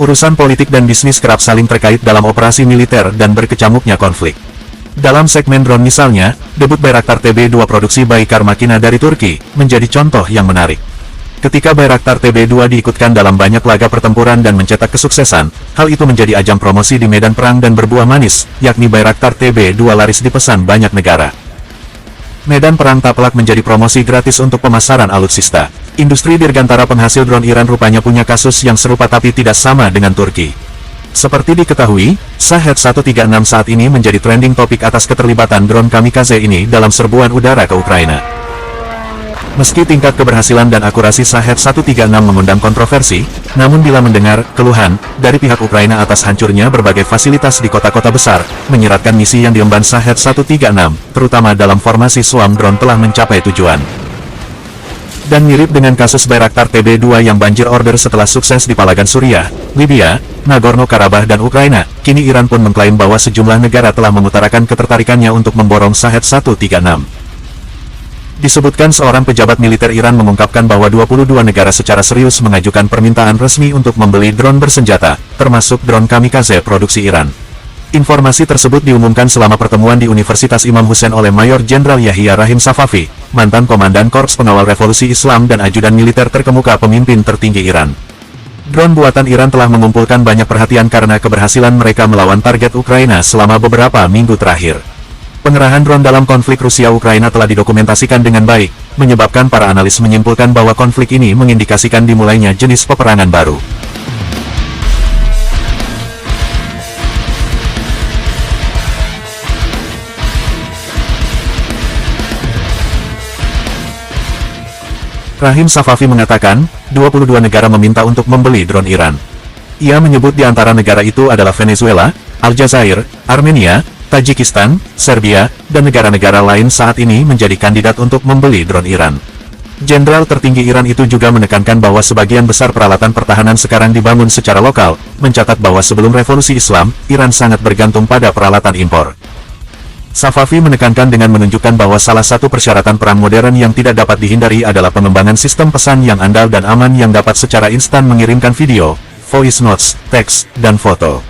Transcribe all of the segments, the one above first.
Urusan politik dan bisnis kerap saling terkait dalam operasi militer dan berkecamuknya konflik. Dalam segmen drone misalnya, debut Bayraktar TB2 produksi Baykar Makina dari Turki, menjadi contoh yang menarik. Ketika Bayraktar TB2 diikutkan dalam banyak laga pertempuran dan mencetak kesuksesan, hal itu menjadi ajang promosi di medan perang dan berbuah manis, yakni Bayraktar TB2 laris dipesan banyak negara. Medan perang tak pelak menjadi promosi gratis untuk pemasaran alutsista. Industri dirgantara penghasil drone Iran rupanya punya kasus yang serupa tapi tidak sama dengan Turki. Seperti diketahui, Shahed 136 saat ini menjadi trending topik atas keterlibatan drone kamikaze ini dalam serbuan udara ke Ukraina. Meski tingkat keberhasilan dan akurasi Shahed 136 mengundang kontroversi, namun bila mendengar keluhan dari pihak Ukraina atas hancurnya berbagai fasilitas di kota-kota besar, menyiratkan misi yang diemban Shahed 136, terutama dalam formasi swarm drone telah mencapai tujuan. Dan mirip dengan kasus Bayraktar TB2 yang banjir order setelah sukses di Palagan Suriah, Libya, Nagorno-Karabakh dan Ukraina, kini Iran pun mengklaim bahwa sejumlah negara telah mengutarakan ketertarikannya untuk memborong Shahed 136. Disebutkan seorang pejabat militer Iran mengungkapkan bahwa 22 negara secara serius mengajukan permintaan resmi untuk membeli drone bersenjata, termasuk drone kamikaze produksi Iran. Informasi tersebut diumumkan selama pertemuan di Universitas Imam Hussein oleh Mayor Jenderal Yahya Rahim Safavi, mantan Komandan Korps Pengawal Revolusi Islam dan ajudan militer terkemuka pemimpin tertinggi Iran. Drone buatan Iran telah mengumpulkan banyak perhatian karena keberhasilan mereka melawan target Ukraina selama beberapa minggu terakhir. Pengerahan drone dalam konflik Rusia-Ukraina telah didokumentasikan dengan baik, menyebabkan para analis menyimpulkan bahwa konflik ini mengindikasikan dimulainya jenis peperangan baru. Rahim Safavi mengatakan, 22 negara meminta untuk membeli drone Iran. Ia menyebut di antara negara itu adalah Venezuela, Aljazair, Armenia, Tajikistan, Serbia, dan negara-negara lain saat ini menjadi kandidat untuk membeli drone Iran. Jenderal tertinggi Iran itu juga menekankan bahwa sebagian besar peralatan pertahanan sekarang dibangun secara lokal, mencatat bahwa sebelum revolusi Islam, Iran sangat bergantung pada peralatan impor. Safavi menekankan dengan menunjukkan bahwa salah satu persyaratan perang modern yang tidak dapat dihindari adalah pengembangan sistem pesan yang andal dan aman yang dapat secara instan mengirimkan video, voice notes, teks, dan foto.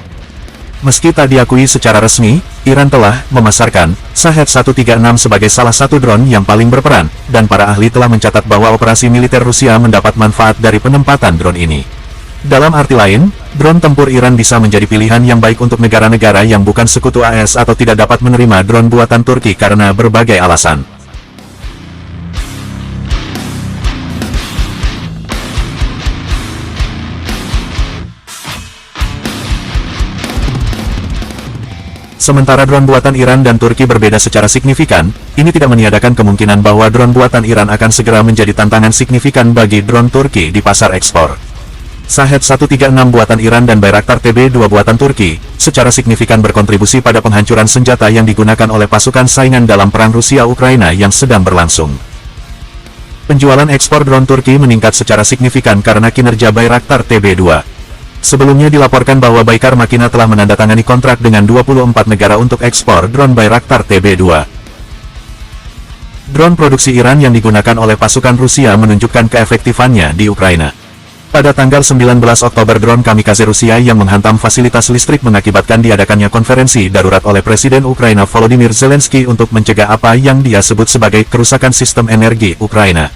Meski tak diakui secara resmi, Iran telah memasarkan Shahed 136 sebagai salah satu drone yang paling berperan, dan para ahli telah mencatat bahwa operasi militer Rusia mendapat manfaat dari penempatan drone ini. Dalam arti lain, drone tempur Iran bisa menjadi pilihan yang baik untuk negara-negara yang bukan sekutu AS atau tidak dapat menerima drone buatan Turki karena berbagai alasan. Sementara drone buatan Iran dan Turki berbeda secara signifikan, ini tidak meniadakan kemungkinan bahwa drone buatan Iran akan segera menjadi tantangan signifikan bagi drone Turki di pasar ekspor. Shahed 136 buatan Iran dan Bayraktar TB2 buatan Turki, secara signifikan berkontribusi pada penghancuran senjata yang digunakan oleh pasukan saingan dalam perang Rusia-Ukraina yang sedang berlangsung. Penjualan ekspor drone Turki meningkat secara signifikan karena kinerja Bayraktar TB2. Sebelumnya dilaporkan bahwa Baykar Makina telah menandatangani kontrak dengan 24 negara untuk ekspor drone Bayraktar TB2. Drone produksi Iran yang digunakan oleh pasukan Rusia menunjukkan keefektifannya di Ukraina. Pada tanggal 19 Oktober drone kamikaze Rusia yang menghantam fasilitas listrik mengakibatkan diadakannya konferensi darurat oleh Presiden Ukraina Volodymyr Zelensky untuk mencegah apa yang dia sebut sebagai kerusakan sistem energi Ukraina.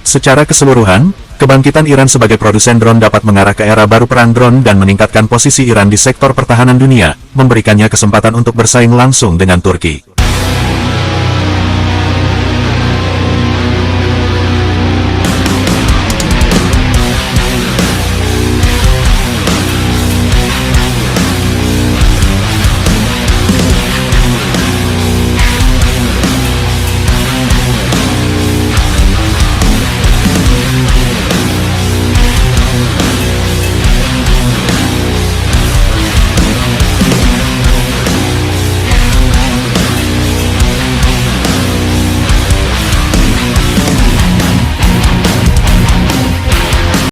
Secara keseluruhan, kebangkitan Iran sebagai produsen drone dapat mengarah ke era baru perang drone dan meningkatkan posisi Iran di sektor pertahanan dunia, memberikannya kesempatan untuk bersaing langsung dengan Turki.